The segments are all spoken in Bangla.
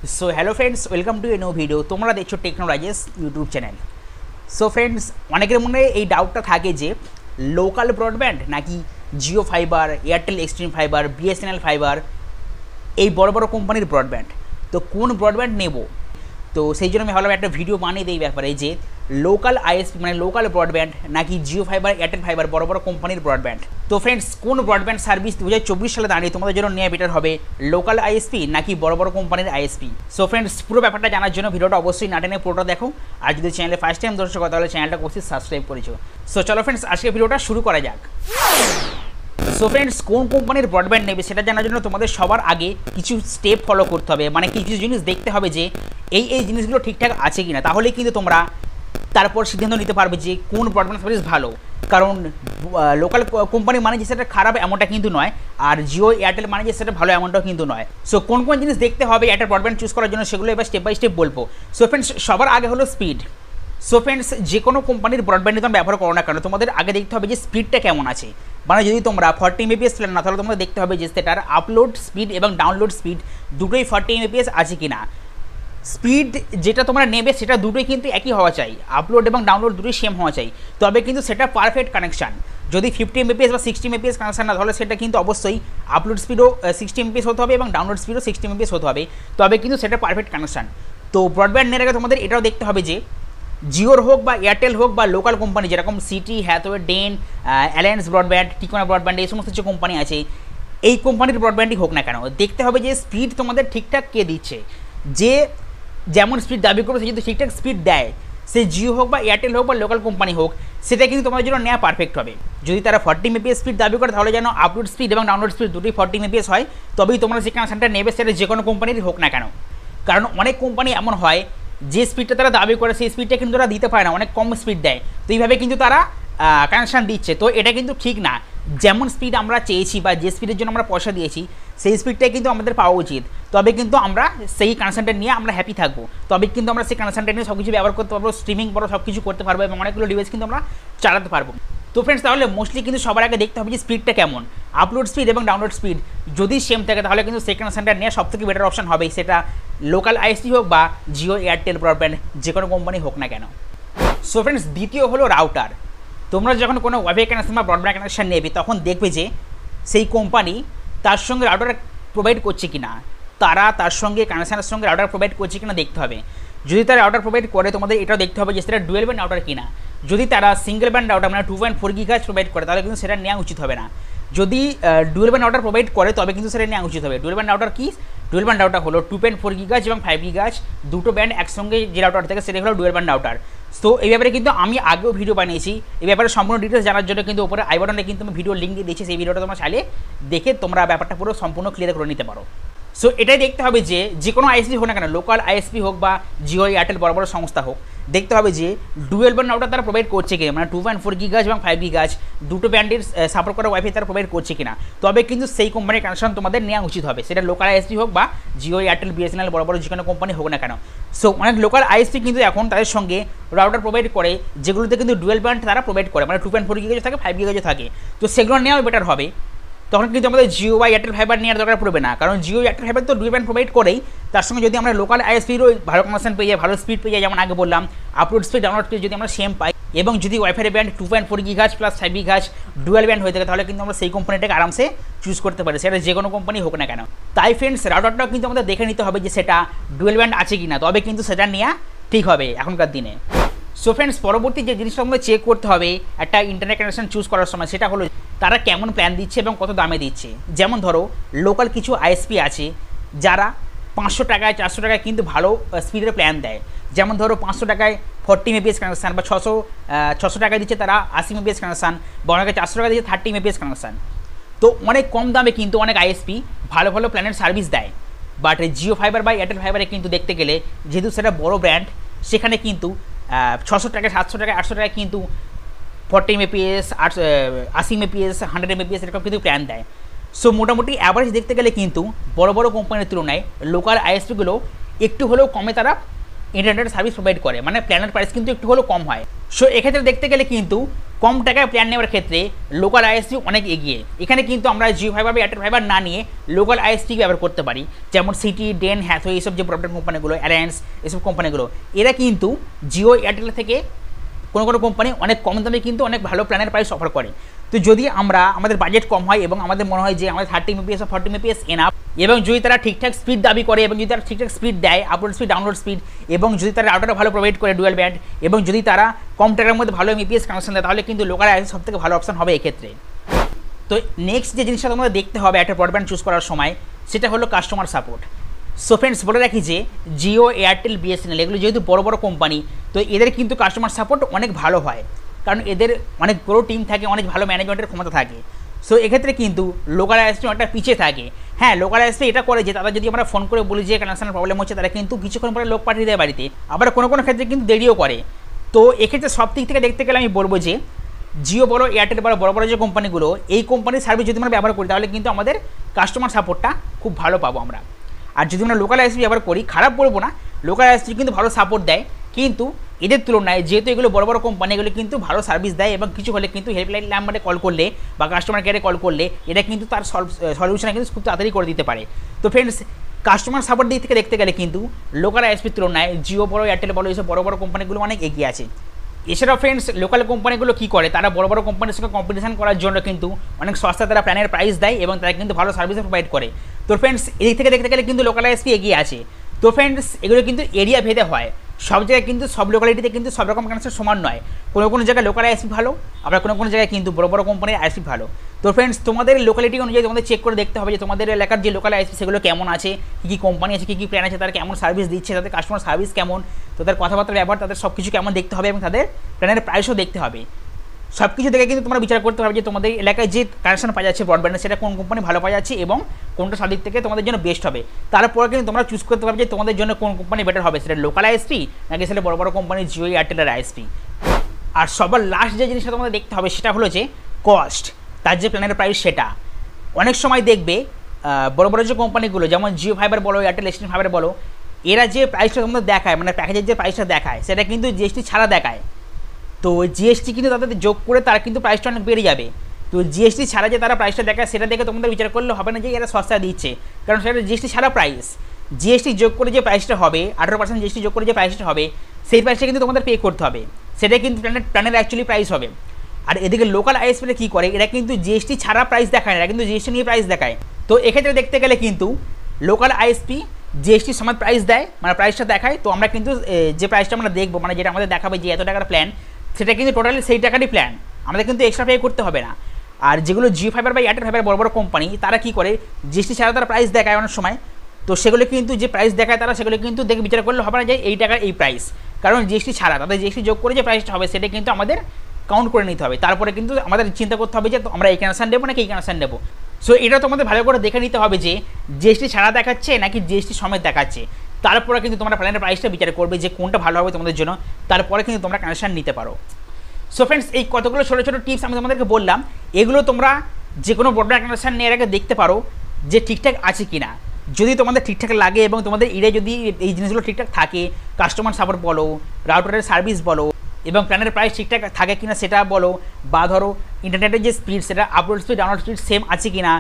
So hello friends, welcome to a new video. তোমরা দেখছো technologies YouTube channel. So friends, অনেকের মনে এই ডাউটটা থাকে যে লোকাল ব্রডব্যান্ড নাকি Jio fiber, Airtel Xstream fiber, BSNL fiber, এই বড় বড় কোম্পানির ব্রডব্যান্ড, তো কোন ব্রডব্যান্ড নেব। তো সেই জন্য আমি ভাবলাম একটা ভিডিও বানিয়ে দিই এই ব্যাপারে যে লোকাল আইএসপি মানে লোকাল ব্রডব্যান্ড নাকি জিও ফাইবার, এয়ারটেল ফাইবার, বড় বড় কোম্পানির ব্রডব্যান্ড। তো ফ্রেন্ডস, কোন ব্রডব্যান্ড সার্ভিস 2024 সালে দাঁড়িয়ে তোমাদের জন্য নেওয়া বেটার হবে, লোকাল আইএসপি নাকি বড় বড় কোম্পানির আইএসপি। সো ফ্রেন্ডস, পুরো ব্যাপারটা জানার জন্য ভিডিওটা অবশ্যই না টেনে পুরোটা দেখো। আর যদি চ্যানেলে ফার্স্ট টাইম দর্শক হয় তাহলে চ্যানেলটা অবশ্যই সাবস্ক্রাইব করেছো। সো চলো ফ্রেন্ডস, আজকে ভিডিওটা শুরু করা যাক। সো ফ্রেন্ডস, কোন কোম্পানির ব্রডব্যান্ড নেবে সেটা জানার জন্য তোমাদের সবার আগে কিছু স্টেপ ফলো করতে হবে, মানে কিছু জিনিস দেখতে হবে যে এই জিনিসগুলো ঠিকঠাক আছে কিনা, তাহলে কিন্তু তোমরা তারপর সিদ্ধান্ত নিতে পারবে যে কোন ব্রডব্যান্ড সার্ভিস ভালো। কারণ লোকাল কোম্পানি মানে যে সেটা খারাপ এমনটা কিন্তু নয়, আর জিও এয়ারটেল মানে যে সেটা ভালো এমনটাও কিন্তু নয়। সো কোন কোন জিনিস দেখতে হবে একটা ব্রডব্যান্ড চুজ করার জন্য সেগুলো এবার স্টেপ বাই স্টেপ বলবো। সো ফ্রেন্ডস, সবার আগে হলো স্পিড। সো ফ্রেন্ডস, যে কোনো কোম্পানির ব্রডব্যান্ড তোমরা ব্যবহার করো না কেন, তোমাদের আগে দেখতে হবে যে স্পিডটা কেমন আছে। মানে যদি তোমরা 40 Mbps প্ল্যান না, তাহলে তোমাদের দেখতে হবে যে সেটার আপলোড স্পিড এবং ডাউনলোড স্পিড দুটোই 40 Mbps আছে কিনা। স্পিড যেটা তোমরা নেবে সেটা দুটোই কিন্তু একই হওয়া চাই, আপলোড এবং ডাউনলোড দুটোই সেম হওয়া চাই, তবে কিন্তু সেটা পারফেক্ট কানেকশান। যদি 50 Mbps বা 60 Mbps কানেকশান না, তাহলে সেটা কিন্তু অবশ্যই আপলোড স্পিডও 60 Mbps হতে হবে এবং ডাউনলোড স্পিডও 60 Mbps হতে হবে, তবে কিন্তু সেটা পারফেক্ট কানেকশান। তো ব্রডব্যান্ড নেওয়ার আগে তোমাদের এটাও দেখতে হবে যে জিওর হোক বা এয়ারটেল হোক বা লোকাল কোম্পানি যেরকম সিটি, হ্যাথওয়ে, ডেন, অ্যালায়েন্স ব্রডব্যান্ড, ঠিকানা ব্রডব্যান্ড, এই সমস্ত যে কোম্পানি আছে, এই কোম্পানির ব্রডব্যান্ডই হোক না কেন, দেখতে হবে যে স্পিড তোমাদের ঠিকঠাক কে দিচ্ছে। যে যেমন স্পিড দাবি করবে সে যদি ঠিকঠাক স্পিড দেয়, সে জিও হোক বা এয়ারটেল হোক বা লোকাল কোম্পানি হোক, সেটা কিন্তু তোমাদের জন্য নেওয়া পারফেক্ট হবে। যদি তারা 40 Mbps স্পিড দাবি করে, তাহলে যেন আপলোড স্পিড এবং ডাউনলোড স্পিড দুটোই 40 Mbps হয়, তবেই তোমরা যে কানেকশানটা নেবে সেটা যে কোনো কোম্পানির হোক না কেন। কারণ অনেক কোম্পানি এমন হয় যে স্পিডটা তারা দাবি করে সেই স্পিডটা কিন্তু তারা দিতে পারে না, অনেক কম স্পিড দেয়, তো এইভাবে কিন্তু তারা কানেকশান দিচ্ছে, তো এটা কিন্তু ঠিক না। যেমন স্পিড আমরা চেয়েছি বা যে স্পিডের জন্য আমরা পয়সা দিয়েছি সেই স্পিডটাই কিন্তু আমাদের পাওয়া উচিত, তবে কিন্তু আমরা সেই কানেকশানটা নিয়ে আমরা হ্যাপি থাকবো, তবে কিন্তু আমরা সেই কানেকশানটা নিয়ে সব কিছু ব্যবহার করতে পারবো, স্ট্রিমিং বড় সব কিছু করতে পারবো এবং অনেকগুলো ডিভাইস কিন্তু আমরা চালাতে পারবো। তো ফ্রেন্ডস, তাহলে মোস্টলি কিন্তু সবার আগে দেখতে হবে যে স্পিডটা কেমন, আপলোড স্পিড এবং ডাউনলোড স্পিড যদি সেম থাকে তাহলে কিন্তু সেই কানেকশানটা নেওয়া সবথেকে বেটার অপশন হবে, সেটা লোকাল আইএসপি হোক বা জিও, এয়ারটেল ব্রডব্যান্ড যে কোনো কোম্পানি হোক না কেন। সো ফ্রেন্ডস, দ্বিতীয় হলো রাউটার। তোমরা যখন কোনো ওয়াইফাই কানেকশন বা ব্রডব্যান্ড কানেকশন নেবে, তখন দেখবে যে সেই কোম্পানি তার সঙ্গে রাউটার প্রোভাইড করছে কিনা, তারা তার সঙ্গে কানেকশানের সঙ্গে রাউটার প্রোভাইড করছে কিনা দেখতে হবে। যদি তারা রাউটার প্রোভাইড করে, তোমাদের এটাও দেখতে হবে যে সেটা ডুয়েল ব্যান্ড রাউটার কিনা। যদি তারা সিঙ্গেল ব্যান্ড রাউটার মানে 2.4 GHz প্রোভাইড করে, তাহলে কিন্তু সেটা নেওয়া উচিত হবে না। যদি ডুয়েল ব্যান্ড রাউটার প্রোভাইড করে, তবে কিন্তু সেটা নেওয়া উচিত হবে। ডুয়েল ব্যান্ড রাউটার কি? ডুয়েল ব্যান্ড রাউটার হলো 2.4 GHz এবং 5 GHz দুটো ব্যান্ড একসঙ্গে যে রাউটার থাকে সেটা হলো ডুয়েল ব্যান্ড রাউটার। তো এই ব্যাপারে কিন্তু আমি আগেও ভিডিও বানিয়েছি, এই ব্যাপারে সম্পূর্ণ ডিটেলস জানার জন্য কিন্তু উপরে আই বাটনে কিন্তু আমি ভিডিও লিঙ্ক দিয়ে দিয়েছি, সেই ভিডিওটা তোমরা চাইলে দেখে তোমরা ব্যাপারটা পুরো সম্পূর্ণ ক্লিয়ার করে নিতে পারো। সো এটাই দেখতে হবে যে কোনো আইএসপি হোক না কেন, লোকাল আইএসপি হোক বা জিও, এয়ারটেল, বড় বড় সংস্থা হোক, দেখতে হবে যে ডুয়েল ব্যান্ড রাউটার তারা প্রোভাইড করছে কিনা, মানে 2.4 GHz এবং 5 GHz দুটো ব্যান্ডের সাপোর্ট করা ওয়াইফাই তারা প্রোভাইড করছে কিনা, তবে কিন্তু সেই কোম্পানির কানেকশন তোমাদের নেওয়া উচিত হবে, সেটা লোকাল আইএসপি হোক বা জিও, এয়ারটেল, বিএসএনএল, বড় বড় যে কোনো কোম্পানি হোক না কেন। সো অনেক লোকাল আইএসপি কিন্তু এখন তাদের সঙ্গে রাউটার প্রোভাইড করে যেগুলোতে কিন্তু ডুয়েল ব্যান্ড তারা প্রোভাইড করে, মানে 2.4 GHz থাকে, 5 GHz থাকে, তো সেগুলো নেওয়া বেটার হবে। তখন কিন্তু আমাদের জিও বা এয়ারটেল ফাইবার নেওয়ার দরকার পড়বে না, কারণ জিও, এয়ারটেল ফাইবার তো ডুয়েল ব্যান্ড প্রোভাইড করেই, তার সঙ্গে যদি আমরা লোকাল আইএসপিরও ভালো কানেকশন পেয়ে যাই, ভালো স্পিড পেয়ে যাই, যেমন আগে বললাম আপলোড স্পিড, ডাউনলোড স্পিড যদি আমরা সেম পাই, এবং যদি wifi band 2.4 GHz plus 5 GHz dual band হয়ে থাকে, তাহলে কিন্তু আমরা সেই কোম্পানিটাকে আরামসে চুজ করতে পারি, সেটা যে কোনো কোম্পানি হোক না কেন। তাই ফ্রেন্ডস, রাউটারটাও কিন্তু আমাদের দেখে নিতে হবে যে সেটা ডুয়েল ব্যান্ড আছে কি না, তবে কিন্তু সেটা নেওয়া ঠিক হবে এখনকার দিনে। সো ফ্রেন্ডস, পরবর্তী যে জিনিসটা আমাদের চেক করতে হবে একটা ইন্টারনেট কানেকশন চুজ করার সময়, সেটা হলো তারা কেমন প্ল্যান দিচ্ছে এবং কত দামে দিচ্ছে। যেমন ধরো লোকাল কিছু আইএসপি আছে যারা 500 টাকায়, 400 টাকায় কিন্তু ভালো স্পিডের প্ল্যান দেয়। যেমন ধরো 500 টাকায় 40 Mbps কানেকশান, বা 600 টাকায় দিচ্ছে তারা 80 Mbps কানেকশান, বা অনেকে 400 টাকা দিচ্ছে 30 Mbps কানেকশান। তো অনেক কম দামে কিন্তু অনেক আইএসপি ভালো ভালো প্ল্যানের সার্ভিস দেয়। বাট জিও ফাইবার বা এয়ারটেল ফাইবারে কিন্তু দেখতে গেলে, যেহেতু সেটা বড় ব্র্যান্ড, সেখানে কিন্তু 600 টাকা, 700 টাকা, 800 টাকা কিন্তু 40 Mbps, 80 Mbps, 100 Mbps এরকম কিন্তু প্ল্যান দেয়। সো মোটামুটি অ্যাভারেজ দেখতে গেলে কিন্তু বড় বড় কোম্পানির তুলনায় লোকাল আইএসপিগুলো একটু হলেও কমে তারা ইন্টারনেট সার্ভিস প্রোভাইড করে, মানে প্ল্যানের প্রাইস কিন্তু একটু হলেও কম হয়। সো এক্ষেত্রে দেখতে গেলে কিন্তু কম টাকায় প্ল্যান নেওয়ার ক্ষেত্রে লোকাল আইএসপি অনেক এগিয়ে। এখানে কিন্তু আমরা জিও ফাইবার বা এয়ারটেল ফাইবার না নিয়ে লোকাল আইএসপি ব্যবহার করতে পারি, যেমন সিটি, ডেন, হ্যাথওয়ে, এইসব যে ব্রডব্যান্ড কোম্পানিগুলো, অ্যালায়েন্স, এসব কোম্পানিগুলো, এরা কিন্তু জিও এয়ারটেল থেকে কোনো কোনো কোম্পানি অনেক কম দামে কিন্তু অনেক ভালো প্ল্যানের প্রাইস অফার করে। তো যদি আমাদের বাজেট কম হয় এবং আমাদের মনে হয় যে আমাদের 30 MBPS বা 40 MBPS এনাফ, এবং যদি তারা ঠিকঠাক স্পিড দাবি করে এবং যদি তারা ঠিকঠাক স্পিড দেয়, আপলোড স্পিড, ডাউনলোড স্পিড, এবং যদি তারা রাউটারটা ভালো প্রোভাইড করে ডুয়াল ব্যান্ড, এবং যদি তারা কম টাকার মধ্যে ভালো MBPS কানেকশন দেয়, তাহলে কিন্তু লোকাল আইএসপি সব থেকে ভালো অপশন হবে এক্ষেত্রে। তো নেক্সট যে জিনিসটা তোমাদের দেখতে হবে একটা ব্রডব্যান্ড চুজ করার সময়, সেটা হলো কাস্টমার সাপোর্ট। সো ফ্রেন্ডস, বলে রাখি যে জিও, এয়ারটেল, বিএসএনএল এগুলো যেহেতু বড় বড় কোম্পানি, তো এদের কিন্তু কাস্টমার সাপোর্ট অনেক ভালো হয়, কারণ এদের অনেক বড় টিম থাকে, অনেক ভালো ম্যানেজমেন্টের ক্ষমতা থাকে। সো এক্ষেত্রে কিন্তু লোকাল আইএসপি অনেকটা পিছিয়ে থাকে। হ্যাঁ, লোকাল আইএসপি এটা করে যে তারা যদি আমরা ফোন করে বলি যে কানেকশনের প্রবলেম হচ্ছে, তারা কিন্তু কিছুক্ষণ পরে লোক পাঠিয়ে দেয় বাড়িতে, আবার কোনো কোনো ক্ষেত্রে কিন্তু দেরিও করে। তো এক্ষেত্রে সব দিক থেকে দেখতে গেলে আমি বলবো যে জিও বড়, এয়ারটেল বড়, বড় বড় যে কোম্পানিগুলো, এই কোম্পানির সার্ভিস যদি আমরা ব্যবহার করি, তাহলে কিন্তু আমাদের কাস্টমার সাপোর্টটা খুব ভালো পাবো আমরা। আর যদি আমরা লোকাল আইএসপি ব্যবহার করি, খারাপ বলবো না, লোকাল আইএসপি কিন্তু ভালো সাপোর্ট দেয়, কিন্তু এদের তুলনায় যেহেতু এগুলো বড় বড় কোম্পানি, এগুলো কিন্তু ভালো সার্ভিস দেয়, এবং কিছু হলে কিন্তু হেল্পলাইন নাম্বারে কল করলে বা কাস্টমার কেয়ারে কল করলে এটা কিন্তু তার সলিউশন কিন্তু খুব তাড়াতাড়ি করে দিতে পারে। তো ফ্রেন্ডস, কাস্টমার সাপোর্ট দিক থেকে দেখতে গেলে কিন্তু লোকাল আইএসপির তুলনায় জিও বড়, এয়ারটেল বড়, এইসব বড় বড় কোম্পানিগুলো অনেক এগিয়ে আছে। এছাড়াও ফ্রেন্ডস, লোকাল কোম্পানিগুলো কী করে, তারা বড় বড় কোম্পানির সঙ্গে কম্পিটিশন করার জন্য কিন্তু অনেক সস্তা তারা প্ল্যানের প্রাইস দেয়, এবং তারা কিন্তু ভালো সার্ভিস প্রোভাইড করে। তো ফ্রেন্ডস, এদিক থেকে দেখতে গেলে কিন্তু লোকাল আইএসপি এগিয়ে আছে। তো ফ্রেন্ডস, এগুলো কিন্তু এরিয়া ভেদে হয়, সব জায়গায় কিন্তু সব লোকালিটিতে কিন্তু সব রকম কানেকশন সমান নয়। কোনো কোনো জায়গায় লোকাল আইএসপি ভালো, আবার কোনো কোনো জায়গায় কিন্তু বড় বড় কোম্পানির আইএসপি ভালো। তো ফ্রেন্ডস, তোমাদের লোকালিটি অনুযায়ী তোমাদের চেক করে দেখতে হবে যে তোমাদের এলাকার যে লোকাল আইএসপি সেগুলো কেমন আছে, কী কী কোম্পানি আছে, কী কী প্ল্যান আছে, তারা কেমন সার্ভিস দিচ্ছে, তাদের কাস্টমার সার্ভিস কেমন, তাদের কথাবার্তা ব্যবহার, তাদের সব কিছু কেমন দেখতে হবে, এবং তাদের প্ল্যানের প্রাইসও দেখতে হবে। সব কিছু দেখে কিন্তু তোমরা বিচার করতে পারবে যে তোমাদের এলাকায় যে কানেকশন পাওয়া যাচ্ছে ব্রডব্যান্ডে, সেটা কোন কোম্পানি ভালো পাওয়া যাচ্ছে এবং কোনটা সব দিক থেকে তোমাদের জন্য বেস্ট হবে। তারপরে কিন্তু তোমরা চুজ করতে পারবে যে তোমাদের জন্য কোন কোম্পানি বেটার হবে, সেটা লোকাল আইএসপি নাকি সেটা বড় বড় কোম্পানি জিও, এয়ারটেলের আইএসপি। আর সবার লাস্ট যে জিনিসটা তোমাদের দেখতে হবে সেটা হলো যে কস্ট, তার যে প্ল্যানের প্রাইস সেটা। অনেক সময় দেখবে বড় বড় যে কোম্পানিগুলো, যেমন জিও ফাইবার বলো, এয়ারটেল এক্সট্রিম ফাইবার বলো, এরা যে প্রাইসটা তোমাদের দেখায়, মানে প্যাকেজের যে প্রাইসটা দেখায়, সেটা কিন্তু জিএসটি ছাড়া দেখায়। তো জিএসটি কিন্তু তাদের যোগ করে তার কিন্তু প্রাইসটা অনেক বেড়ে যাবে। তো জিএসটি ছাড়া যে তারা প্রাইসটা দেখায়, সেটা দেখে তোমাদের বিচার করলে হবে না যে এরা সস্তা দিচ্ছে, কারণ সেটা জিএসটি ছাড়া প্রাইস। জিএসটি যোগ করে যে প্রাইসটা হবে, 18% জিএসটি যোগ করে যে প্রাইসটা হবে, সেই প্রাইসটা কিন্তু তোমাদের পে করতে হবে, সেটাই কিন্তু প্ল্যানের অ্যাকচুয়ালি প্রাইস হবে। আর এদিকে লোকাল আইএসপিটা কী করে, এরা কিন্তু জিএসটি ছাড়া প্রাইস দেখায় না, এরা কিন্তু জিএসটি নিয়ে প্রাইস দেখায়। তো এক্ষেত্রে দেখতে গেলে কিন্তু লোকাল আইএসপি জিএসটি সময় প্রাইস দেয়, মানে প্রাইসটা দেখায়। তো আমরা কিন্তু যে প্রাইসটা আমরা দেখবো, মানে যেটা আমাদের দেখাবে যে এত টাকার প্ল্যান, সেটা কিন্তু টোটালি সেই টাকারই প্ল্যান, আমাদের কিন্তু এক্সট্রা পে করতে হবে না। আর যেগুলো জিও ফাইবার বা এয়ারটেল ফাইবার বড় বড় কোম্পানি, তারা কী করে, জিএসটি ছাড়া তারা প্রাইস দেখায় অনেক সময়। তো সেগুলো কিন্তু যে প্রাইস দেখায় তারা, সেগুলো কিন্তু দেখে বিচার করলে হবে না যে এই টাকার এই প্রাইস, কারণ জিএসটি ছাড়া তাদের জিএসটি যোগ করে যে প্রাইসটা হবে, সেটা কিন্তু আমাদের কাউন্ট করে নিতে হবে। তারপরে কিন্তু আমাদের চিন্তা করতে হবে যে আমরা এই কানেকশান নেবো নাকি এই কানেকশান নেবো। সো এটা তোমাদের ভালো করে দেখে নিতে হবে যে জিএসটি ছাড়া দেখাচ্ছে নাকি জিএসটি সমেত দেখাচ্ছে। তারপরে কিন্তু তোমরা প্ল্যানের প্রাইসটা বিচার করবে যে কোনটা ভালো হবে তোমাদের জন্য, তারপরে কিন্তু তোমরা কানেকশান নিতে পারো। সো ফ্রেন্ডস, এই কতগুলো ছোটো ছোটো টিপস আমি তোমাদেরকে বললাম, এগুলো তোমরা যে কোনো ব্রডব্যান্ড কানেকশান নেওয়ার আগে দেখতে পারো যে ঠিকঠাক আছে কি না। যদি তোমাদের ঠিকঠাক লাগে এবং তোমাদের এরিয়ায় যদি এই জিনিসগুলো ঠিকঠাক থাকে, কাস্টমার সাপোর্ট বলো, রাউটারের সার্ভিস বলো, এবং প্ল্যানের প্রাইস ঠিকঠাক থাকে কিনা সেটা বলো, বা ধরো ইন্টারনেটের যে স্পিড, সেটা upload speed, download speed same আছে কিনা,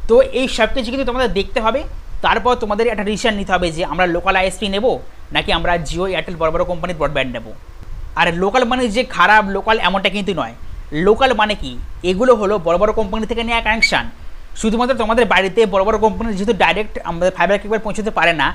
তো এই সব কিছু কিন্তু তোমাদের দেখতে হবে। তারপর তোমাদের একটা ডিসিশন নিতে হবে যে আমরা লোকাল আইএসপি নেব নাকি আমরা জিও, এয়ারটেল বড় বড় কোম্পানির ব্রডব্যান্ড নেব। আর লোকাল মানে যে খারাপ লোকাল এমনটা কিন্তু নয়। লোকাল মানে কি, এগুলো হলো বড় বড় কোম্পানি থেকে নেওয়া কানেকশান। শুধুমাত্র তোমাদের বাড়িতে বড় বড় কোম্পানি যেহেতু ডাইরেক্ট আমাদের ফাইবার কেবল পৌঁছতে পারে না,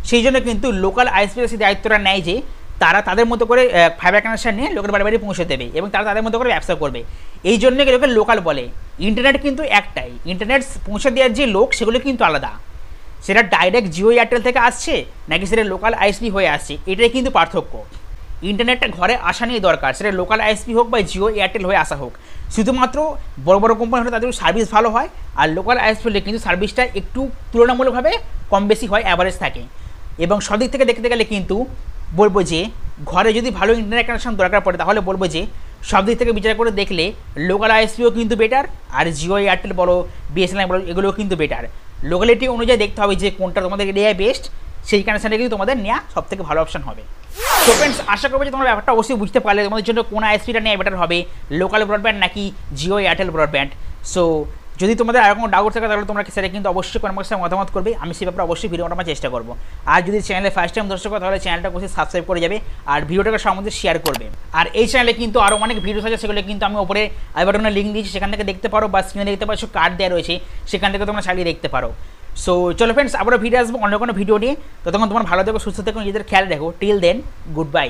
সেই জন্য কিন্তু লোকাল আইএসপি সেই দায়িত্বটা নেয় যে তারা তাদের মতো করে ফাইবার কানেকশান নিয়ে লোকের বাড়ি বাড়ি পৌঁছে দেবে এবং তারা তাদের মতো করে ব্যবসা করবে। এই জন্য লোকে লোকাল বলে। ইন্টারনেট কিন্তু একটাই, ইন্টারনেট পৌঁছে দেওয়ার যে লোক সেগুলো কিন্তু আলাদা, সেটা ডাইরেক্ট জিও এয়ারটেল থেকে আসছে নাকি সেটা লোকাল আইএসপি হয়ে আসছে, এটাই কিন্তু পার্থক্য। ইন্টারনেটটা ঘরে আসা নিয়ে দরকার, সেটা লোকাল আইএসপি হোক বা জিও এয়ারটেল হয়ে আসা হোক। শুধুমাত্র বড় বড় কোম্পানি হলে তাদের সার্ভিস ভালো হয়, আর লোকাল আইএসপি হলে কিন্তু সার্ভিসটা একটু তুলনামূলকভাবে কম বেশি হয়, অ্যাভারেজ থাকে। এবং সদিক থেকে দেখতে গেলে কিন্তু বলবো যে ঘরে যদি ভালো ইন্টারনেট কানেকশন দরকার পড়ে, তাহলে বলবো যে সব দিক থেকে বিচার করে দেখলে লোকাল আইএসপিও কিন্তু বেটার, আর জিও এয়ারটেল বলো, বিএসএনএল বলো, এগুলোও কিন্তু বেটার। লোকালিটি অনুযায়ী দেখতে হবে যে কোনটা তোমাদের এরিয়ায় বেস্ট, সেই কানেকশানটা কিন্তু তোমাদের নেওয়া সবথেকে ভালো অপশন হবে। তো ফ্রেন্ডস, আশা করবো যে তোমরা ব্যাপারটা অবশ্যই বুঝতে পারলে তোমাদের জন্য কোন আইএসপিটা নেওয়া বেটার হবে, লোকাল ব্রডব্যান্ড নাকি জিও এয়ারটেল ব্রডব্যান্ড। সো যদি তোমাদের আর কোনো ডাউট থাকে তাহলে তোমরা সেটা কিন্তু অবশ্যই কমেন্ট বক্সে মতামত করবে, আমি সেই ব্যাপারে অবশ্যই ভিডিও বানাবার চেষ্টা করবো। আর যদি চ্যানেলে ফার্স্ট টাইম দর্শক তাহলে চ্যানেলটা অবশ্যই সাবস্ক্রাইব করে যাবে আর ভিডিওটাকে সবার মধ্যে শেয়ার করবে। আর এই চ্যানেলে কিন্তু আরও অনেক ভিডিওস আছে, সেগুলো কিন্তু আমি ওপরে আই বাটনের লিঙ্ক দিয়েছি, সেখান থেকে দেখতে পারো, বা স্ক্রিনে দেখতে পাচ্ছ কার্ড দেওয়া রয়েছে, সেখান থেকে তোমরা চালিয়ে দেখতে পারো। সো চলো ফ্রেন্ডস, আবারও ভিডিও আসবো অন্য কোনো ভিডিও নিয়ে। ততক্ষণ তোমার ভালো থেকো, সুস্থ থেকো, নিজেদের খেয়াল রাখো। Till then, good by.